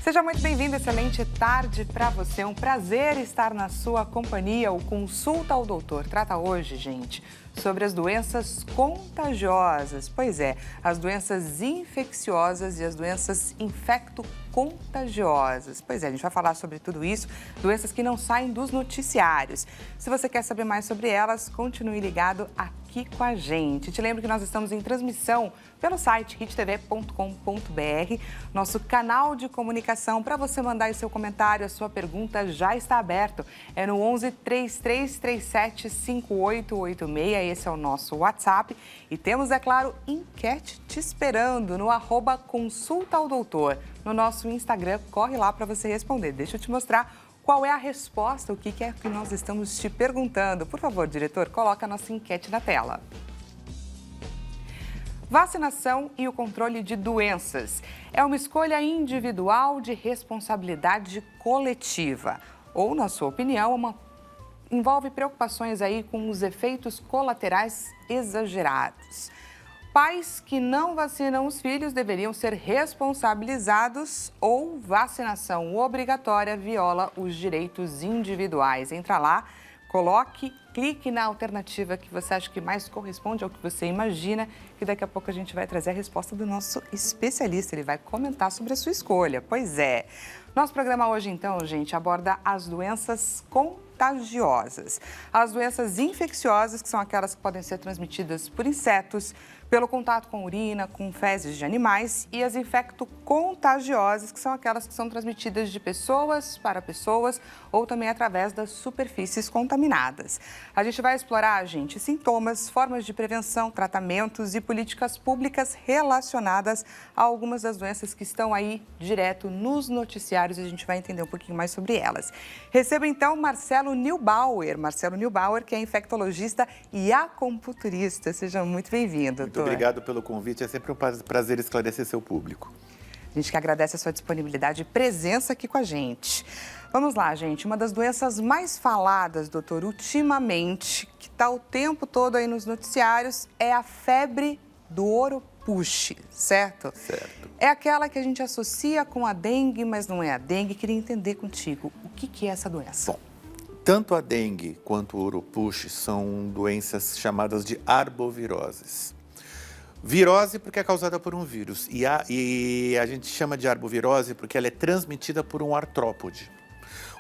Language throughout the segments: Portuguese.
Seja muito bem-vindo, excelente tarde para você. É um prazer estar na sua companhia. O Consulta ao Doutor trata hoje, gente, sobre as doenças contagiosas. Pois é, as doenças infecciosas e as doenças infecto-contagiosas. Pois é, a gente vai falar sobre tudo isso, doenças que não saem dos noticiários. Se você quer saber mais sobre elas, continue ligado aqui com a gente. Te lembro que nós estamos em transmissão pelo site hittv.com.br, nosso canal de comunicação. Para você mandar aí seu comentário, a sua pergunta já está aberto. É no 11 3337 5886, esse é o nosso WhatsApp. E temos, é claro, enquete te esperando no @Consulta ao Doutor. No nosso Instagram, corre lá para você responder. Deixa eu te mostrar qual é a resposta, o que é que nós estamos te perguntando. Por favor, diretor, coloca a nossa enquete na tela. Vacinação e o controle de doenças é uma escolha individual de responsabilidade coletiva. Ou, na sua opinião, envolve preocupações aí com os efeitos colaterais exagerados. Pais que não vacinam os filhos deveriam ser responsabilizados ou vacinação obrigatória viola os direitos individuais. Entra lá, clique na alternativa que você acha que mais corresponde ao que você imagina, que daqui a pouco a gente vai trazer a resposta do nosso especialista. Ele vai comentar sobre a sua escolha. Pois é. Nosso programa hoje, então, gente, aborda as doenças contagiosas. As doenças infecciosas, que são aquelas que podem ser transmitidas por insetos, pelo contato com urina, com fezes de animais, e as infecto-contagiosas, que são aquelas que são transmitidas de pessoas para pessoas ou também através das superfícies contaminadas. A gente vai explorar, gente, sintomas, formas de prevenção, tratamentos e políticas públicas relacionadas a algumas das doenças que estão aí direto nos noticiários e a gente vai entender um pouquinho mais sobre elas. Recebo então Marcelo Neubauer. Marcelo Neubauer, que é infectologista e acupunturista. Seja muito bem-vindo. Muito obrigado pelo convite, é sempre um prazer esclarecer seu público. A gente que agradece a sua disponibilidade e presença aqui com a gente. Vamos lá, gente. Uma das doenças mais faladas, doutor, ultimamente, que está o tempo todo aí nos noticiários, é a febre do Oropouche, certo? Certo. É aquela que a gente associa com a dengue, mas não é a dengue. Queria entender contigo, o que é essa doença? Bom, tanto a dengue quanto o Oropouche são doenças chamadas de arboviroses. Virose porque é causada por um vírus e a gente chama de arbovirose porque ela é transmitida por um artrópode.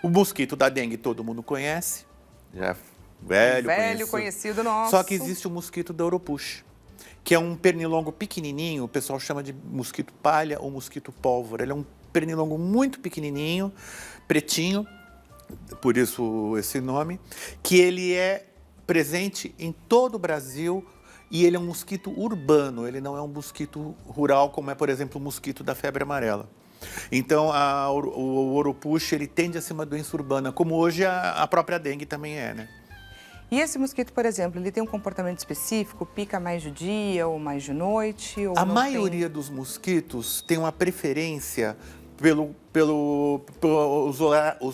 O mosquito da dengue todo mundo conhece, já é velho conhecido nosso. Só que existe o mosquito da Oropouche, que é um pernilongo pequenininho, o pessoal chama de mosquito palha ou mosquito pólvora. Ele é um pernilongo muito pequenininho, pretinho, por isso esse nome, que ele é presente em todo o Brasil. E ele é um mosquito urbano, ele não é um mosquito rural, como é, por exemplo, o mosquito da febre amarela. Então, o Oropouche, ele tende a ser uma doença urbana, como hoje a própria dengue também é, né? E esse mosquito, por exemplo, ele tem um comportamento específico? Pica mais de dia ou mais de noite? Ou a maioria dos mosquitos tem uma preferência pelos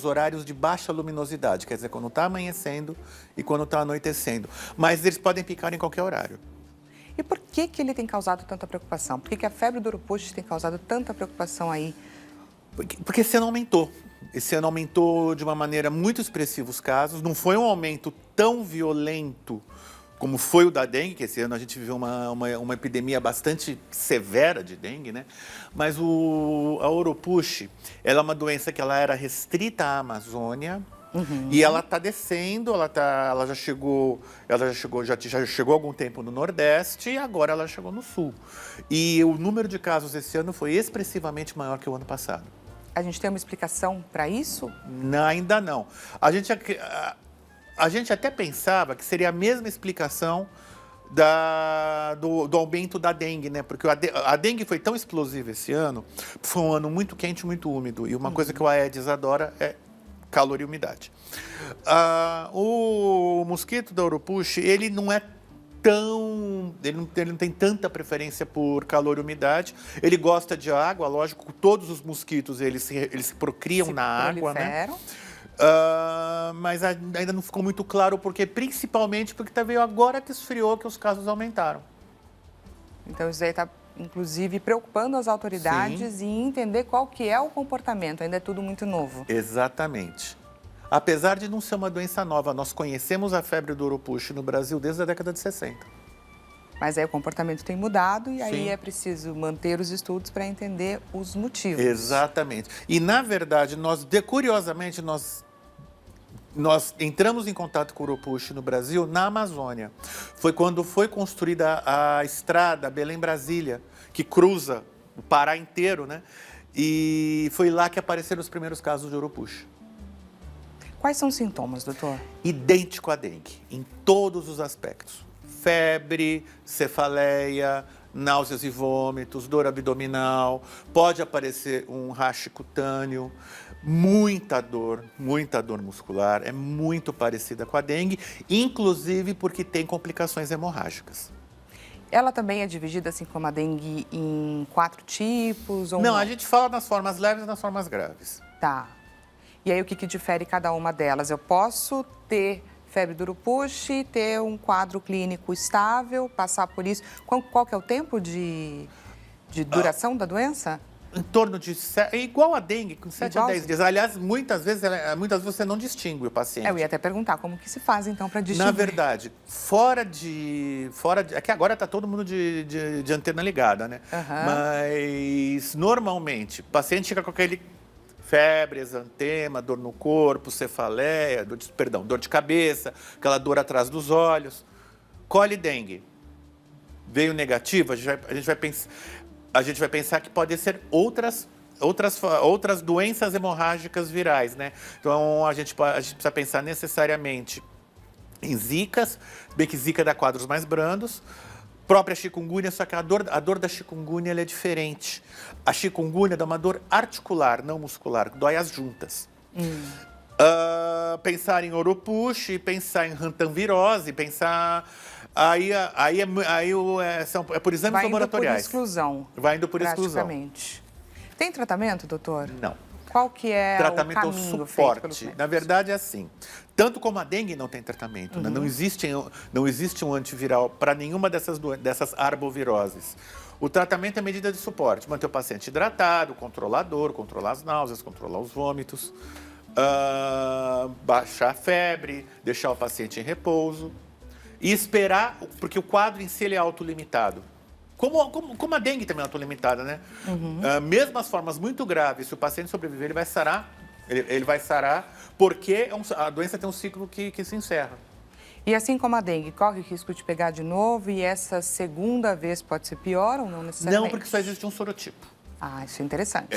horários de baixa luminosidade, quer dizer, quando está amanhecendo e quando está anoitecendo. Mas eles podem picar em qualquer horário. E por que ele tem causado tanta preocupação? Por que a febre do Oropouche tem causado tanta preocupação aí? Porque esse ano aumentou. Esse ano aumentou de uma maneira muito expressiva os casos. Não foi um aumento tão violento como foi o da dengue, que esse ano a gente viveu uma epidemia bastante severa de dengue, né? Mas a Oropouche, ela é uma doença que ela era restrita à Amazônia, e ela está descendo, ela já chegou há algum tempo no Nordeste e agora ela chegou no Sul. E o número de casos esse ano foi expressivamente maior que o ano passado. A gente tem uma explicação para isso? Não, ainda não. A gente até pensava que seria a mesma explicação do aumento da dengue, né? Porque a dengue foi tão explosiva esse ano, foi um ano muito quente e muito úmido. E uma coisa que o Aedes adora é calor e umidade. O mosquito da Oropouche, ele não é ele não tem tanta preferência por calor e umidade. Ele gosta de água, lógico, todos os mosquitos eles se procriam na água, né? Mas ainda não ficou muito claro porque, principalmente porque veio agora que esfriou que os casos aumentaram. Então, isso aí está, inclusive, preocupando as autoridades em entender qual que é o comportamento. Ainda é tudo muito novo. Exatamente. Apesar de não ser uma doença nova, nós conhecemos a febre do urupuxo no Brasil desde a década de 60. Mas aí o comportamento tem mudado e aí Sim. é preciso manter os estudos para entender os motivos. Exatamente. E, na verdade, curiosamente, nós entramos em contato com o urupuxo no Brasil na Amazônia. Foi quando foi construída a estrada Belém-Brasília, que cruza o Pará inteiro, né? E foi lá que apareceram os primeiros casos de urupuxo. Quais são os sintomas, doutor? Idêntico à dengue, em todos os aspectos. Febre, cefaleia, náuseas e vômitos, dor abdominal, pode aparecer um rache cutâneo, muita dor muscular, é muito parecida com a dengue, inclusive porque tem complicações hemorrágicas. Ela também é dividida, assim como a dengue, em 4 tipos? Ou não, a gente fala nas formas leves e nas formas graves. Tá. E aí, o que difere cada uma delas? Eu posso ter febre do urupuxo, ter um quadro clínico estável, passar por isso. Qual que é o tempo de duração da doença? Em torno de... É igual a dengue, com 7 a Igual? 10 dias. Aliás, muitas vezes você não distingue o paciente. Eu ia até perguntar como que se faz, então, para distinguir. Na verdade, é que agora está todo mundo de antena ligada, né? Mas, normalmente, o paciente chega com aquele febre, exantema, dor no corpo, cefaleia, dor de cabeça, aquela dor atrás dos olhos. Colhe dengue. Veio negativo, a gente vai pensar que pode ser outras doenças hemorrágicas virais, né? Então, a gente precisa pensar necessariamente em zicas, bem que zika dá quadros mais brandos, própria chikungunya, só que a dor da chikungunya ela é diferente. A chikungunya dá uma dor articular, não muscular, dói as juntas. Pensar em urupuxo, pensar em rantanvirose, pensar... Aí é por exames laboratoriais. Vai indo por exclusão. Vai indo por exclusão. Tem tratamento, doutor? Não. Qual que é tratamento o caminho é um suporte. feito pelos Na verdade, é assim. Tanto como a dengue não tem tratamento, né? Não existe um antiviral para nenhuma dessas arboviroses. O tratamento é medida de suporte. Manter o paciente hidratado, controlar a dor, controlar as náuseas, controlar os vômitos, baixar a febre, deixar o paciente em repouso e esperar, porque o quadro em si ele é autolimitado. Como a dengue também é autolimitada, né? Mesmo as formas muito graves, se o paciente sobreviver, ele vai sarar. Ele vai sarar porque a doença tem um ciclo que se encerra. E assim como a dengue, corre o risco de pegar de novo e essa segunda vez pode ser pior ou não necessariamente? Não, porque só existe um sorotipo. Ah, isso é interessante.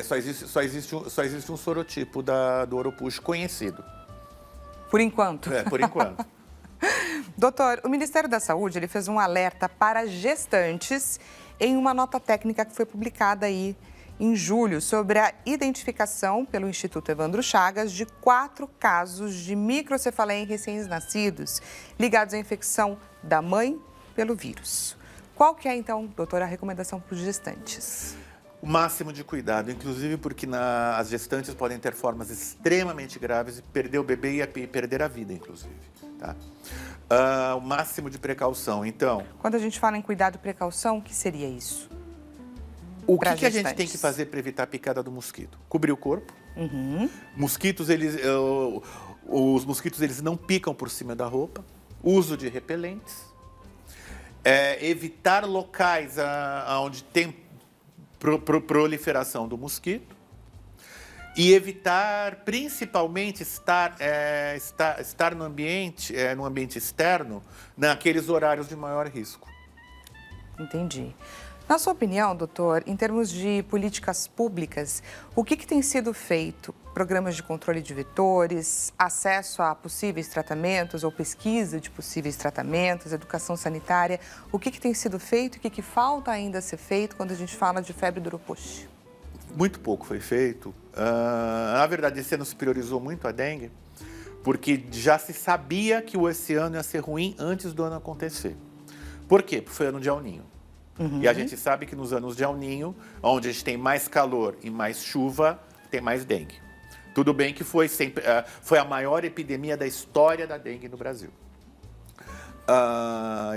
Só existe um sorotipo do urupuxo conhecido. Por enquanto. Por enquanto. Doutor, o Ministério da Saúde ele fez um alerta para gestantes em uma nota técnica que foi publicada aí em julho sobre a identificação pelo Instituto Evandro Chagas de 4 casos de microcefaleia em recém-nascidos ligados à infecção da mãe pelo vírus. Qual que é, então, doutora, a recomendação para os gestantes? O máximo de cuidado, inclusive porque as gestantes podem ter formas extremamente graves e perder o bebê e perder a vida, inclusive. Tá? O máximo de precaução, então... Quando a gente fala em cuidado e precaução, o que seria isso? O que a gente tem que fazer para evitar a picada do mosquito? Cobrir o corpo. Mosquitos, os mosquitos eles não picam por cima da roupa. Uso de repelentes. Evitar locais onde tem proliferação do mosquito. E evitar, principalmente, estar no ambiente externo, naqueles horários de maior risco. Entendi. Na sua opinião, doutor, em termos de políticas públicas, o que tem sido feito? Programas de controle de vetores, acesso a possíveis tratamentos ou pesquisa de possíveis tratamentos, educação sanitária. O que tem sido feito e o que falta ainda ser feito quando a gente fala de febre do urupuxo? Muito pouco foi feito. Na verdade, esse ano se priorizou muito a dengue, porque já se sabia que esse ano ia ser ruim antes do ano acontecer. Por quê? Porque foi ano de El Niño. E a gente sabe que nos anos de El Niño, onde a gente tem mais calor e mais chuva, tem mais dengue. Tudo bem que foi a maior epidemia da história da dengue no Brasil.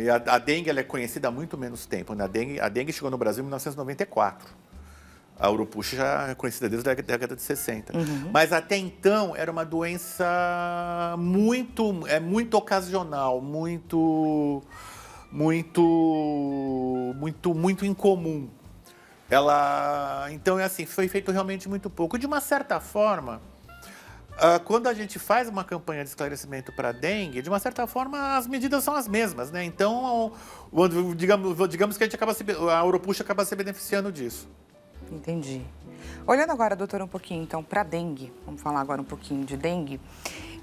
E a dengue ela é conhecida há muito menos tempo, né? A dengue chegou no Brasil em 1994. A urupuxa já é conhecida desde a década de 60. Mas até então era uma doença muito ocasional, muito incomum. Então é assim, foi feito realmente muito pouco. De uma certa forma, quando a gente faz uma campanha de esclarecimento para a dengue, de uma certa forma as medidas são as mesmas, né? Então, digamos que a urupuxa acaba se beneficiando disso. Entendi. Olhando agora, doutora, um pouquinho, então, para dengue, vamos falar agora um pouquinho de dengue,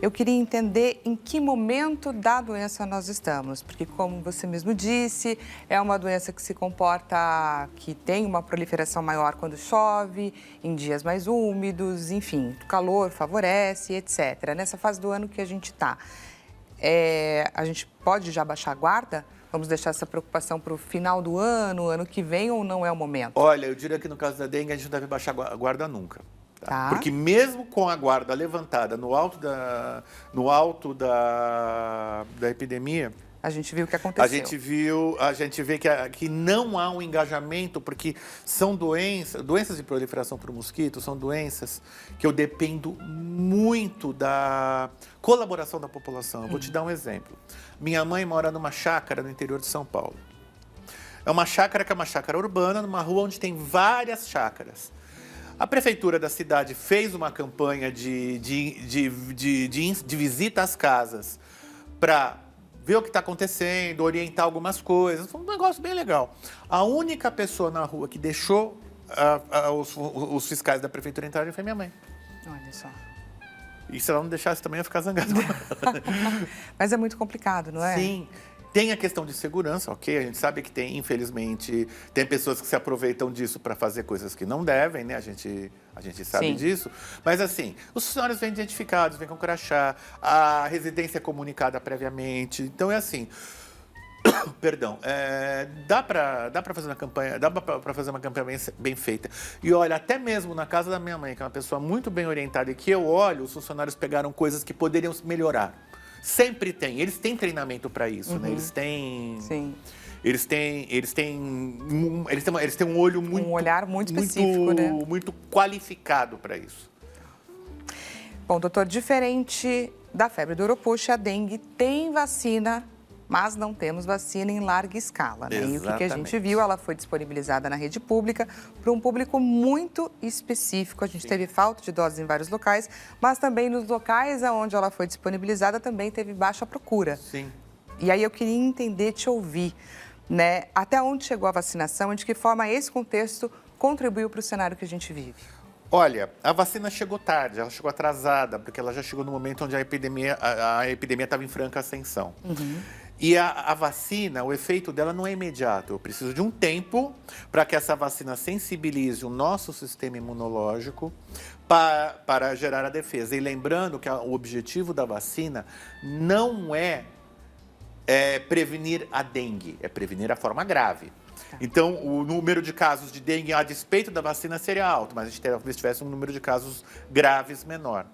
eu queria entender em que momento da doença nós estamos, porque, como você mesmo disse, é uma doença que se comporta, que tem uma proliferação maior quando chove, em dias mais úmidos, enfim, o calor favorece, etc. Nessa fase do ano que a gente está, a gente pode já baixar a guarda? Vamos deixar essa preocupação para o final do ano que vem, ou não é o momento? Olha, eu diria que no caso da dengue a gente não deve baixar a guarda nunca. Tá. Porque mesmo com a guarda levantada no alto da epidemia, a gente viu o que aconteceu. A gente vê que não há um engajamento, porque são doenças de proliferação por mosquito, são doenças que eu dependo muito da colaboração da população. Eu vou te dar um exemplo. Minha mãe mora numa chácara no interior de São Paulo. É uma chácara que é uma chácara urbana, numa rua onde tem várias chácaras. A prefeitura da cidade fez uma campanha de visita às casas para ver o que está acontecendo, orientar algumas coisas. Foi um negócio bem legal. A única pessoa na rua que deixou os fiscais da prefeitura entrarem foi minha mãe. Olha só. E se ela não deixasse também, eu ia ficar zangado. Mas é muito complicado, não é? Sim. Tem a questão de segurança, ok? A gente sabe que tem, infelizmente, tem pessoas que se aproveitam disso para fazer coisas que não devem, né? A gente sabe Sim. disso. Mas, assim, os funcionários vêm identificados, vêm com crachá, a residência é comunicada previamente. Então, é assim... Perdão, dá para fazer uma campanha, bem feita. E olha, até mesmo na casa da minha mãe, que é uma pessoa muito bem orientada e que eu olho, os funcionários pegaram coisas que poderiam melhorar. Sempre tem, eles têm treinamento para isso, né? Eles têm, Sim. eles têm um olho muito, um olhar muito específico, né? Muito qualificado para isso. Bom, doutor, diferente da febre do urupuxa, a dengue tem vacina, mas não temos vacina em larga escala, né? E o que a gente viu, ela foi disponibilizada na rede pública para um público muito específico. A gente teve falta de doses em vários locais, mas também nos locais onde ela foi disponibilizada também teve baixa procura. Sim. E aí eu queria entender, te ouvir, né? Até onde chegou a vacinação e de que forma esse contexto contribuiu para o cenário que a gente vive? Olha, a vacina chegou tarde, ela chegou atrasada, porque ela já chegou no momento onde a epidemia estava em franca ascensão. E a vacina, o efeito dela não é imediato. Eu preciso de um tempo para que essa vacina sensibilize o nosso sistema imunológico para gerar a defesa. E lembrando que o objetivo da vacina não é prevenir a dengue, é prevenir a forma grave. Então, o número de casos de dengue a despeito da vacina seria alto, mas a gente talvez tivesse um número de casos graves menor.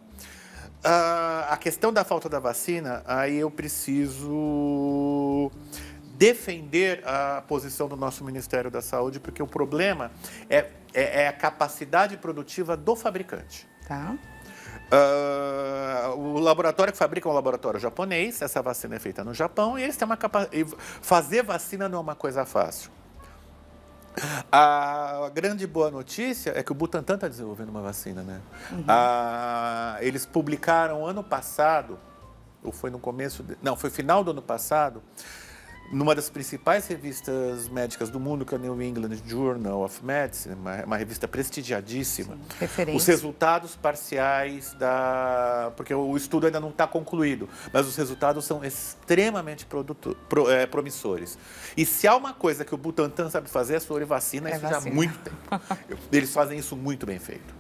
A questão da falta da vacina, aí eu preciso defender a posição do nosso Ministério da Saúde, porque o problema é a capacidade produtiva do fabricante. Tá. O laboratório que fabrica é um laboratório japonês, essa vacina é feita no Japão, e eles têm uma capacidade. Fazer vacina não é uma coisa fácil. A grande boa notícia é que o Butantan está desenvolvendo uma vacina, né? Eles publicaram ano passado, ou foi no começo... Não, foi final do ano passado, numa das principais revistas médicas do mundo, que é o New England Journal of Medicine, uma revista prestigiadíssima. Sim, referência. Os resultados parciais porque o estudo ainda não está concluído, mas os resultados são extremamente promissores. E se há uma coisa que o Butantan sabe fazer, é sobre vacina, isso já há muito tempo. Eles fazem isso muito bem feito.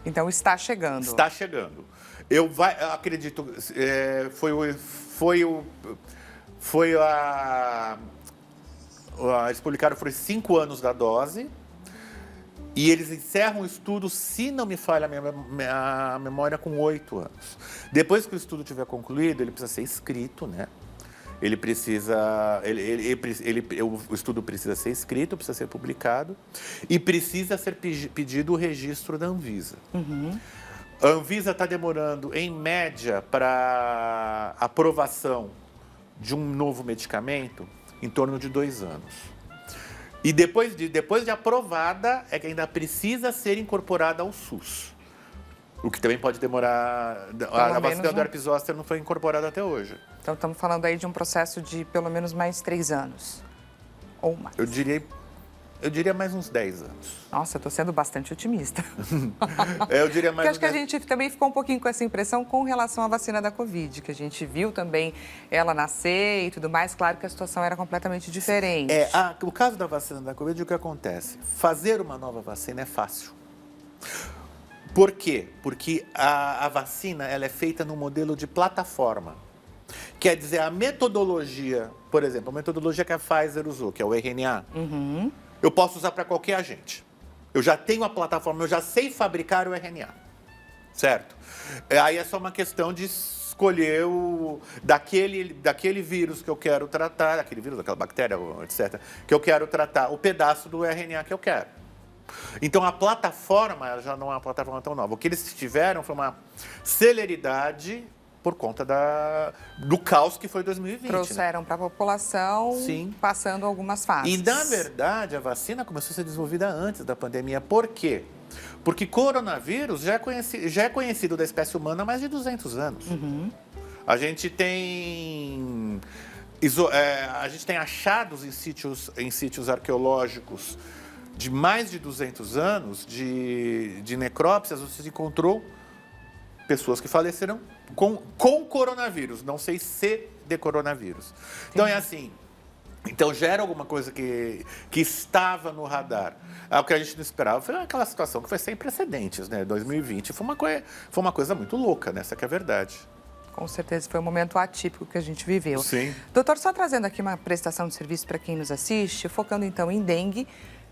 Então está chegando. Está chegando. Eu acredito, eles publicaram, foram 5 anos da dose, e eles encerram o estudo, se não me falha a memória, com 8 anos. Depois que o estudo tiver concluído, ele precisa ser escrito, né? ele precisa, o estudo precisa ser escrito, precisa ser publicado e precisa ser pedido o registro da Anvisa. A Anvisa está demorando, em média, para aprovação de um novo medicamento, em torno de 2 anos. E depois de aprovada, é que ainda precisa ser incorporada ao SUS. O que também pode demorar. A vacina do herpes zoster não foi incorporada até hoje. Então, estamos falando aí de um processo de pelo menos mais 3 anos. Ou mais. Eu diria mais uns 10 anos. Nossa, eu estou sendo bastante otimista. Eu diria mais Porque acho que a gente também ficou um pouquinho com essa impressão com relação à vacina da Covid, que a gente viu também ela nascer e tudo mais. Claro que a situação era completamente diferente. O caso da vacina da Covid, o que acontece? Fazer uma nova vacina é fácil. Por quê? Porque a vacina ela é feita no modelo de plataforma. Quer dizer, a metodologia, por exemplo, a metodologia que a Pfizer usou, que é o RNA, eu posso usar para qualquer agente. Eu já tenho a plataforma, eu já sei fabricar o RNA, certo? Aí é só uma questão de escolher daquele vírus que eu quero tratar, daquele vírus, daquela bactéria, etc., que eu quero tratar, o pedaço do RNA que eu quero. Então, a plataforma ela já não é uma plataforma tão nova. O que eles tiveram foi uma celeridade por conta do caos que foi 2020. Trouxeram para a população, Sim. passando algumas fases. E, na verdade, a vacina começou a ser desenvolvida antes da pandemia. Por quê? Porque coronavírus já é conhecido da espécie humana há mais de 200 anos. A gente tem achados em sítios arqueológicos de mais de 200 anos de necrópsias, você encontrou pessoas que faleceram com coronavírus, não sei se de coronavírus. Então, é assim, então já era alguma coisa que estava no radar. O que a gente não esperava foi aquela situação que foi sem precedentes, né? 2020 foi uma coisa muito louca, né? Essa que é a verdade. Com certeza, foi um momento atípico que a gente viveu. Sim. Doutor, só trazendo aqui uma prestação de serviço para quem nos assiste, focando então em dengue,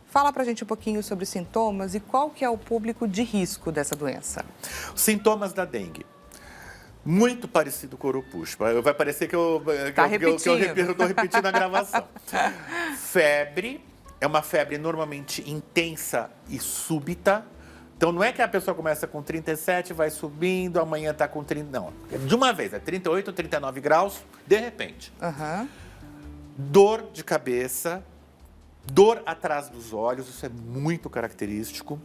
fala pra gente um pouquinho sobre os sintomas e qual que é o público de risco dessa doença. Sintomas da dengue. Muito parecido com o Urupuxpa. Vai parecer que eu estou repetindo a gravação. Febre, é uma febre normalmente intensa e súbita. Então não é que a pessoa começa com 37, vai subindo, amanhã está com 30. Não, de uma vez, é 38, 39 graus, de repente. Dor de cabeça, dor atrás dos olhos, isso é muito característico.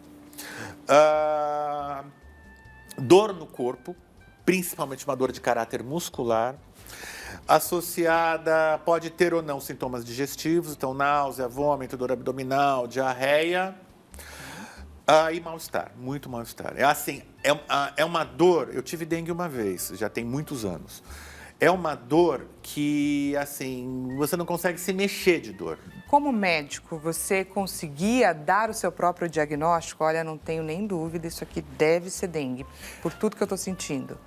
Dor no corpo, principalmente uma dor de caráter muscular, associada, pode ter ou não sintomas digestivos, então náusea, vômito, dor abdominal, diarreia e mal-estar, muito mal-estar. É assim, é uma dor, eu tive dengue uma vez, já tem muitos anos. É uma dor que, assim, você não consegue se mexer de dor. Como médico, você conseguia dar o seu próprio diagnóstico? Olha, não tenho nem dúvida, isso aqui deve ser dengue, por tudo que eu estou sentindo.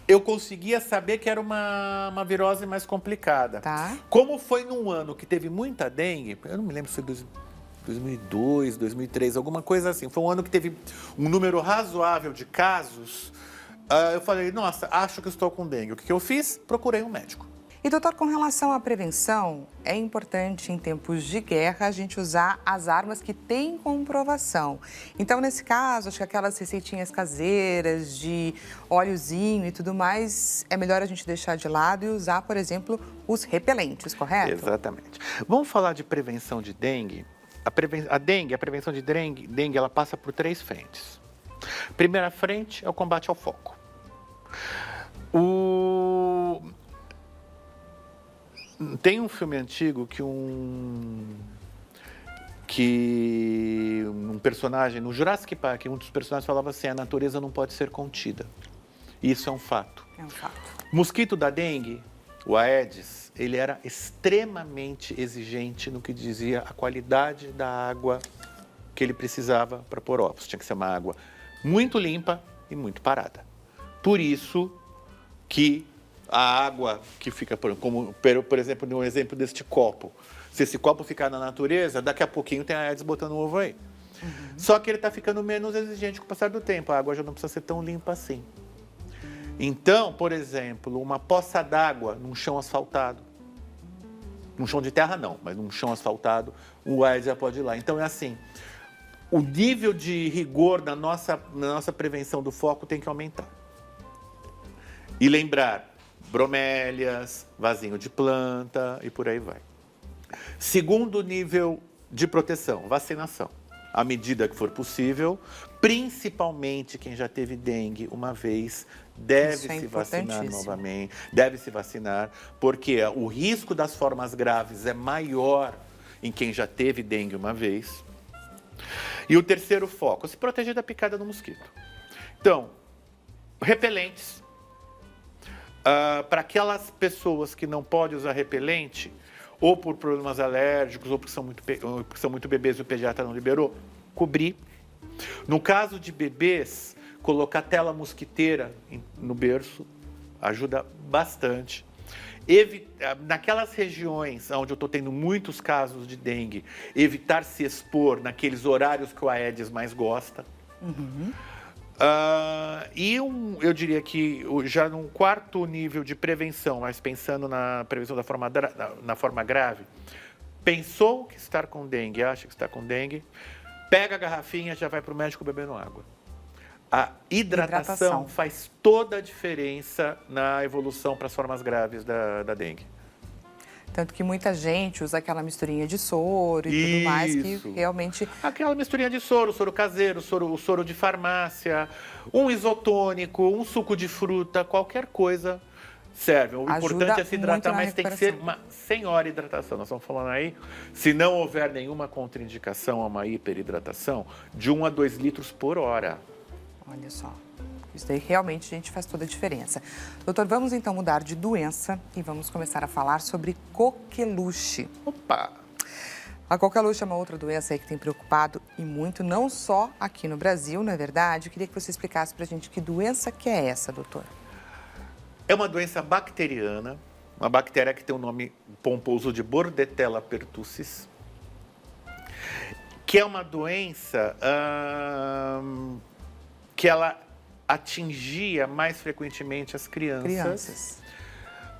Eu conseguia saber que era uma virose mais complicada. Tá. Como foi num ano que teve muita dengue, eu não me lembro se foi 2002, 2003, alguma coisa assim. Foi um ano que teve um número razoável de casos. Eu falei, nossa, acho que estou com dengue. O que eu fiz? Procurei um médico. E, doutor, com relação à prevenção, é importante, em tempos de guerra, a gente usar as armas que têm comprovação. Então, nesse caso, acho que aquelas receitinhas caseiras de óleozinho e tudo mais, é melhor a gente deixar de lado e usar, por exemplo, os repelentes, correto? Exatamente. Vamos falar de prevenção de dengue? A prevenção de dengue, ela passa por 3 frentes. Primeira frente é o combate ao foco. Tem um filme antigo que um personagem, no Jurassic Park, um dos personagens falava assim, a natureza não pode ser contida. Isso é um fato. É um fato. Mosquito da dengue, o Aedes, ele era extremamente exigente no que dizia a qualidade da água que ele precisava para pôr ovos. Tinha que ser uma água muito limpa e muito parada. Por isso que a água que fica, por exemplo, no exemplo deste copo, se esse copo ficar na natureza, daqui a pouquinho tem a Aedes botando ovo aí. Só que ele está ficando menos exigente com o passar do tempo, a água já não precisa ser tão limpa assim. Então, por exemplo, uma poça d'água num chão asfaltado, num chão de terra não, mas num chão asfaltado, o Aedes já pode ir lá. Então é assim, o nível de rigor na nossa prevenção do foco tem que aumentar. E lembrar, bromélias, vasinho de planta e por aí vai. Segundo nível de proteção, vacinação. À medida que for possível, principalmente quem já teve dengue uma vez, deve se vacinar novamente, deve se vacinar, porque o risco das formas graves é maior em quem já teve dengue uma vez. E o terceiro foco, se proteger da picada do mosquito. Então, repelentes. Para aquelas pessoas que não podem usar repelente, ou por problemas alérgicos, ou porque são muito bebês e o pediatra não liberou, cobrir. No caso de bebês, colocar tela mosquiteira no berço ajuda bastante. Naquelas regiões onde eu estou tendo muitos casos de dengue, evitar se expor naqueles horários que o Aedes mais gosta. Uhum. Eu diria que já num quarto nível de prevenção, mas pensando na prevenção na forma grave, pensou que está com dengue, acha que está com dengue, pega a garrafinha e já vai para o médico bebendo água. A hidratação faz toda a diferença na evolução para as formas graves da dengue. Tanto que muita gente usa aquela misturinha de soro e tudo mais, que realmente... Aquela misturinha de soro caseiro, o soro de farmácia, um isotônico, um suco de fruta, qualquer coisa serve. O importante é se hidratar, mas tem que ser uma senhora hidratação. Nós estamos falando aí, se não houver nenhuma contraindicação a uma hiperidratação, de 1 a 2 litros por hora. Olha só. Isso daí realmente, gente, faz toda a diferença. Doutor, vamos então mudar de doença e vamos começar a falar sobre coqueluche. Opa! A coqueluche é uma outra doença aí que tem preocupado e muito, não só aqui no Brasil, não é verdade? Eu queria que você explicasse pra gente que doença que é essa, doutor. É uma doença bacteriana, uma bactéria que tem o nome pomposo de Bordetella pertussis, que é uma doença que ela atingia mais frequentemente as crianças.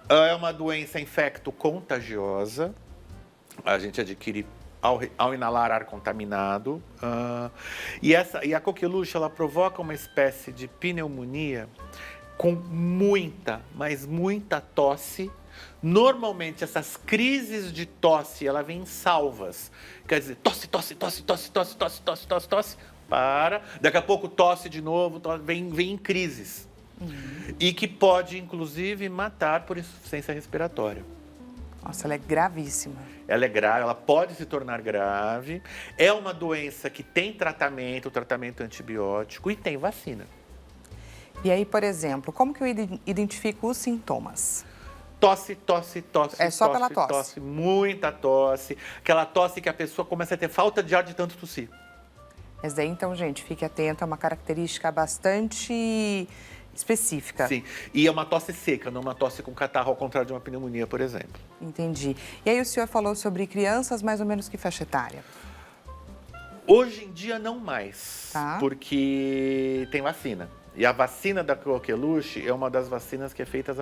É uma doença infecto-contagiosa. A gente adquire ao inalar ar contaminado. E a coqueluche, ela provoca uma espécie de pneumonia com muita, mas muita tosse. Normalmente, essas crises de tosse, ela vem em salvas. Quer dizer, tosse, tosse, tosse, tosse, tosse, tosse, tosse, tosse, tosse. Para, daqui a pouco tosse de novo, vem em crises. E que pode, inclusive, matar por insuficiência respiratória. Nossa, ela é gravíssima. Ela é grave, ela pode se tornar grave. É uma doença que tem tratamento antibiótico e tem vacina. E aí, por exemplo, como que eu identifico os sintomas? Tosse, tosse, tosse. É só pela tosse? Muita tosse. Aquela tosse que a pessoa começa a ter falta de ar de tanto tossir. Mas daí, então, gente, fique atento, é uma característica bastante específica. Sim, e é uma tosse seca, não uma tosse com catarro, ao contrário de uma pneumonia, por exemplo. Entendi. E aí o senhor falou sobre crianças, mais ou menos que faixa etária? Hoje em dia, não mais, porque tem vacina. E a vacina da coqueluche é uma das vacinas que é feita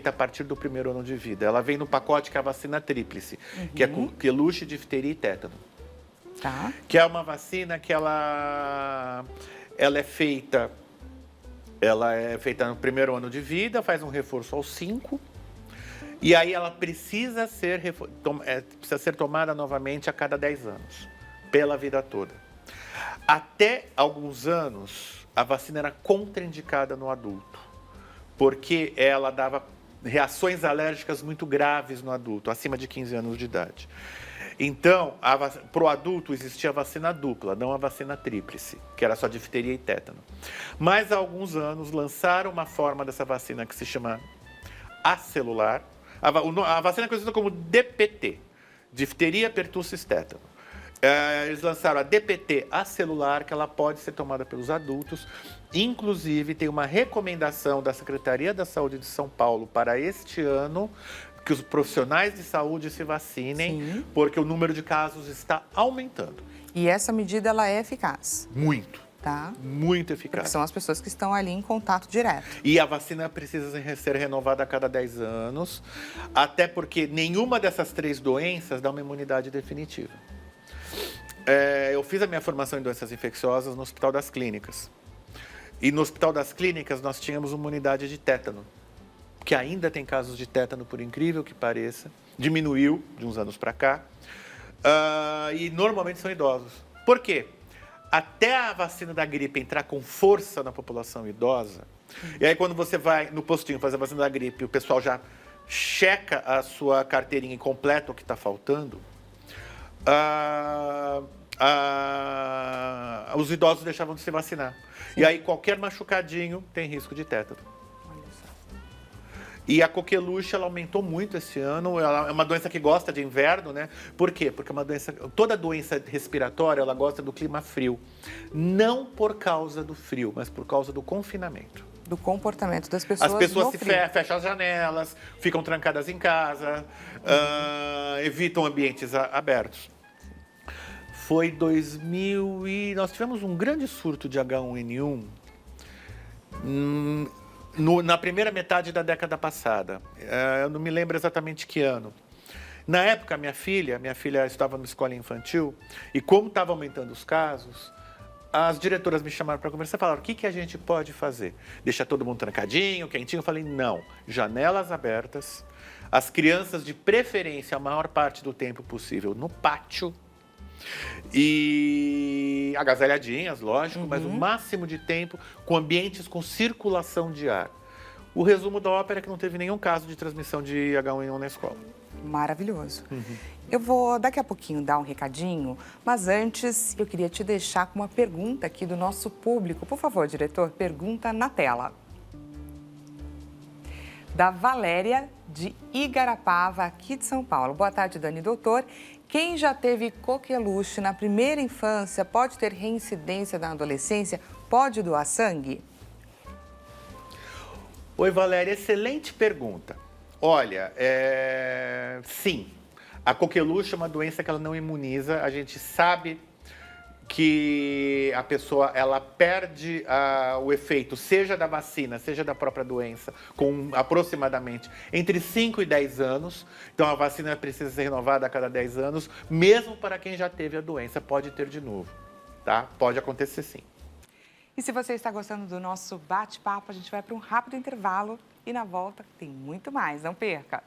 a partir do 1º ano de vida. Ela vem no pacote que é a vacina tríplice, que é coqueluche, difteria e tétano. Que é uma vacina que ela é feita no 1º ano de vida, faz um reforço aos 5, e aí ela precisa ser tomada novamente a cada 10 anos, pela vida toda. Até alguns anos, a vacina era contraindicada no adulto, porque ela dava reações alérgicas muito graves no adulto, acima de 15 anos de idade. Então, para o adulto existia a vacina dupla, não a vacina tríplice, que era só difteria e tétano. Mas há alguns anos lançaram uma forma dessa vacina que se chama acelular. A vacina é conhecida como DPT, difteria, pertussis, tétano. Eles lançaram a DPT acelular, que ela pode ser tomada pelos adultos. Inclusive, tem uma recomendação da Secretaria da Saúde de São Paulo para este ano, que os profissionais de saúde se vacinem, porque o número de casos está aumentando. E essa medida, ela é eficaz? Muito. Tá. Muito Porque eficaz. são as pessoas que estão ali em contato direto. E a vacina precisa ser renovada a cada 10 anos, até porque nenhuma dessas 3 doenças dá uma imunidade definitiva. Eu fiz a minha formação em doenças infecciosas no Hospital das Clínicas. E no Hospital das Clínicas nós tínhamos uma unidade de tétano, que ainda tem casos de tétano, por incrível que pareça. Diminuiu de uns anos para cá. E normalmente são idosos. Por quê? Até a vacina da gripe entrar com força na população idosa, e aí quando você vai no postinho fazer a vacina da gripe, o pessoal já checa a sua carteirinha e completa o que está faltando, os idosos deixavam de se vacinar. Sim. E aí qualquer machucadinho tem risco de tétano. E a coqueluche, ela aumentou muito esse ano. Ela é uma doença que gosta de inverno, né? Por quê? Porque é uma doença, toda doença respiratória, ela gosta do clima frio. Não por causa do frio, mas por causa do confinamento. Do comportamento das pessoas. As pessoas se fecham as janelas, ficam trancadas em casa, evitam ambientes abertos. Foi 2000 e nós tivemos um grande surto de H1N1 na primeira metade da década passada. Eu não me lembro exatamente que ano. Na época, minha filha estava numa escola infantil e como estava aumentando os casos, as diretoras me chamaram para conversar e falaram: o que a gente pode fazer? Deixar todo mundo trancadinho, quentinho? Eu falei: não, janelas abertas, as crianças de preferência a maior parte do tempo possível no pátio, e agasalhadinhas, lógico, mas o máximo de tempo com ambientes com circulação de ar. O resumo da ópera é que não teve nenhum caso de transmissão de H1N1 na escola. Maravilhoso. Eu vou daqui a pouquinho dar um recadinho, mas antes eu queria te deixar com uma pergunta aqui do nosso público. Por favor, diretor, pergunta na tela. Da Valéria, de Igarapava, aqui de São Paulo. Boa tarde, Dani, doutor. Quem já teve coqueluche na primeira infância pode ter reincidência na adolescência? Pode doar sangue? Oi, Valéria, excelente pergunta. Olha, sim, a coqueluche é uma doença que ela não imuniza. A gente sabe que a pessoa ela perde o efeito, seja da vacina, seja da própria doença, com aproximadamente entre 5 e 10 anos. Então, a vacina precisa ser renovada a cada 10 anos, mesmo para quem já teve a doença, pode ter de novo, tá? Pode acontecer sim. E se você está gostando do nosso bate-papo, a gente vai para um rápido intervalo e na volta tem muito mais, não perca!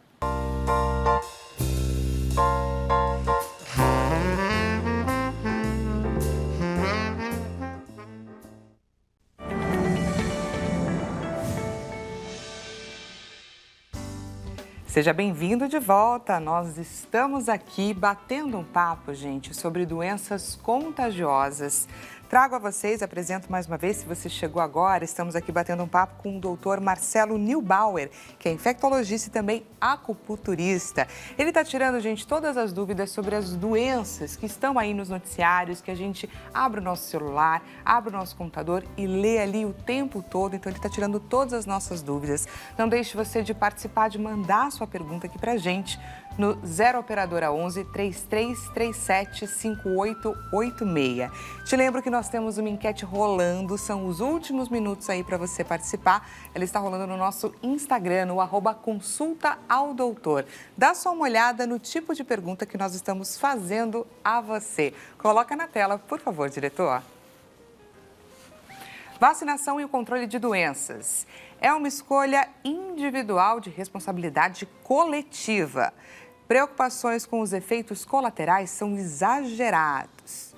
Seja bem-vindo de volta. Nós estamos aqui batendo um papo, gente, sobre doenças contagiosas. Trago a vocês, apresento mais uma vez, se você chegou agora, estamos aqui batendo um papo com o doutor Marcelo Neubauer, que é infectologista e também acupunturista. Ele está tirando, gente, todas as dúvidas sobre as doenças que estão aí nos noticiários, que a gente abre o nosso celular, abre o nosso computador e lê ali o tempo todo. Então, ele está tirando todas as nossas dúvidas. Não deixe você de participar, de mandar a sua pergunta aqui para a gente no 0 Operadora 11 3337 5886. Te lembro que nós temos uma enquete rolando, são os últimos minutos aí para você participar. Ela está rolando no nosso Instagram, no @consultaaldoutor. Dá só uma olhada no tipo de pergunta que nós estamos fazendo a você. Coloca na tela, por favor, diretor. Vacinação e o controle de doenças. É uma escolha individual de responsabilidade coletiva. Preocupações com os efeitos colaterais são exagerados.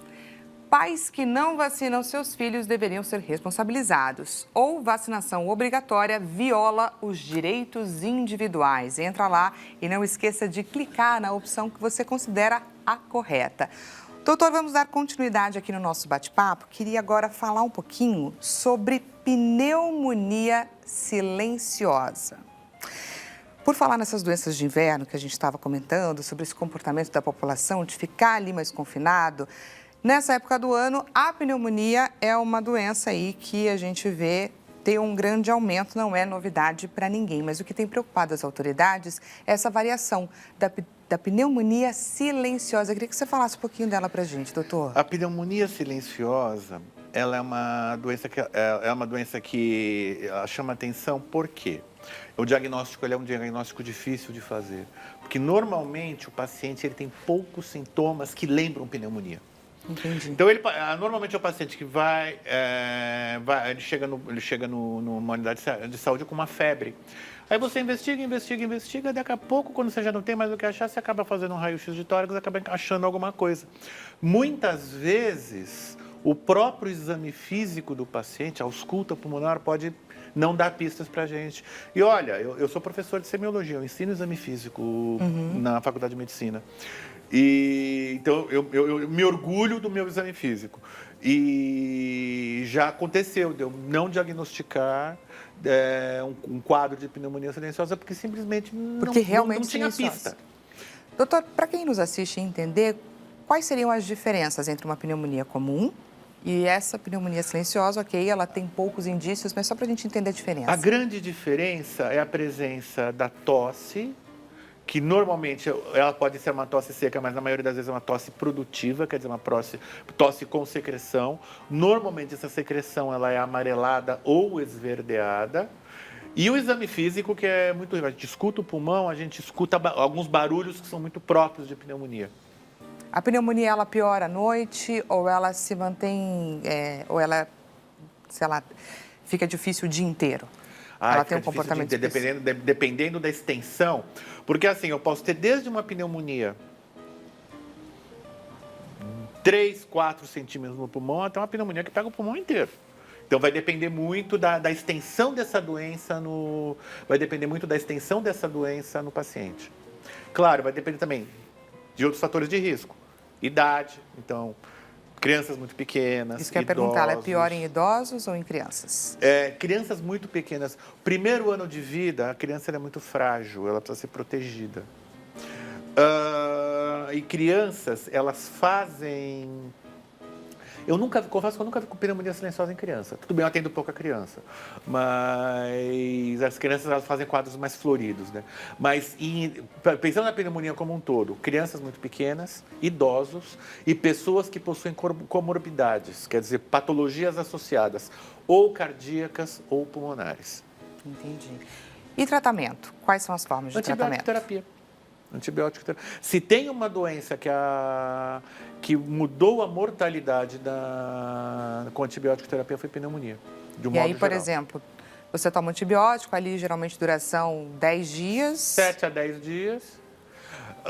Pais que não vacinam seus filhos deveriam ser responsabilizados. Ou vacinação obrigatória viola os direitos individuais. Entra lá e não esqueça de clicar na opção que você considera a correta. Doutor, vamos dar continuidade aqui no nosso bate-papo. Queria agora falar um pouquinho sobre pneumonia silenciosa. Por falar nessas doenças de inverno que a gente estava comentando, sobre esse comportamento da população de ficar ali mais confinado, nessa época do ano, a pneumonia é uma doença aí que a gente vê ter um grande aumento, não é novidade para ninguém. Mas o que tem preocupado as autoridades é essa variação da pneumonia silenciosa. Eu queria que você falasse um pouquinho dela para a gente, doutor. A pneumonia silenciosa, ela é uma doença que ela chama atenção, por quê? O diagnóstico ele é um diagnóstico difícil de fazer, porque normalmente o paciente ele tem poucos sintomas que lembram pneumonia. Entendi. Então, normalmente é o paciente que ele chega numa unidade de saúde com uma febre. Aí você investiga, daqui a pouco, quando você já não tem mais o que achar, você acaba fazendo um raio-x de tórax e acaba achando alguma coisa. Muitas vezes, o próprio exame físico do paciente, a ausculta pulmonar, pode não dar pistas para a gente. E olha, eu sou professor de semiologia, eu ensino exame físico na Faculdade de Medicina. Então, eu me orgulho do meu exame físico. E já aconteceu de eu não diagnosticar um quadro de pneumonia silenciosa porque simplesmente não tinha pista. Doutor, para quem nos assiste entender, quais seriam as diferenças entre uma pneumonia comum e essa pneumonia silenciosa? Ok, ela tem poucos indícios, mas só para a gente entender a diferença. A grande diferença é a presença da tosse, que normalmente ela pode ser uma tosse seca, mas na maioria das vezes é uma tosse produtiva, quer dizer, uma tosse com secreção. Normalmente essa secreção ela é amarelada ou esverdeada. E o exame físico, que é muito... A gente escuta o pulmão, a gente escuta alguns barulhos que são muito próprios de pneumonia. A pneumonia, ela piora à noite ou ela se mantém, ou ela, sei lá, fica difícil o dia inteiro? Ela tem um comportamento dependendo da extensão. Porque assim, eu posso ter desde uma pneumonia 3, 4 centímetros no pulmão até uma pneumonia que pega o pulmão inteiro. Então vai depender muito da extensão dessa doença no paciente. Claro, vai depender também de outros fatores de risco. Idade, então, crianças muito pequenas, Isso que eu ia perguntar, ela é pior em idosos ou em crianças? Crianças muito pequenas. Primeiro ano de vida, a criança é muito frágil, ela precisa ser protegida. E crianças, elas fazem... confesso que eu nunca vi com pneumonia silenciosa em criança. Tudo bem, eu atendo pouca criança. Mas as crianças, elas fazem quadros mais floridos, né? Mas, pensando na pneumonia como um todo, crianças muito pequenas, idosos e pessoas que possuem comorbidades, quer dizer, patologias associadas, ou cardíacas ou pulmonares. Entendi. E tratamento? Quais são as formas de tratamento? Antibiótico. Se tem uma doença que mudou a mortalidade com antibiótico terapia, foi pneumonia. E aí, por exemplo, você toma antibiótico, ali geralmente duração 10 dias? 7 a 10 dias.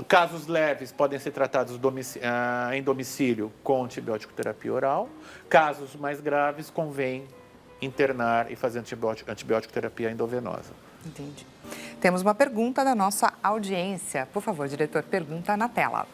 Casos leves podem ser tratados em domicílio com antibiótico terapia oral. Casos mais graves, convém internar e fazer antibiótico terapia endovenosa. Entendi. Temos uma pergunta da nossa audiência. Por favor, diretor, pergunta na tela.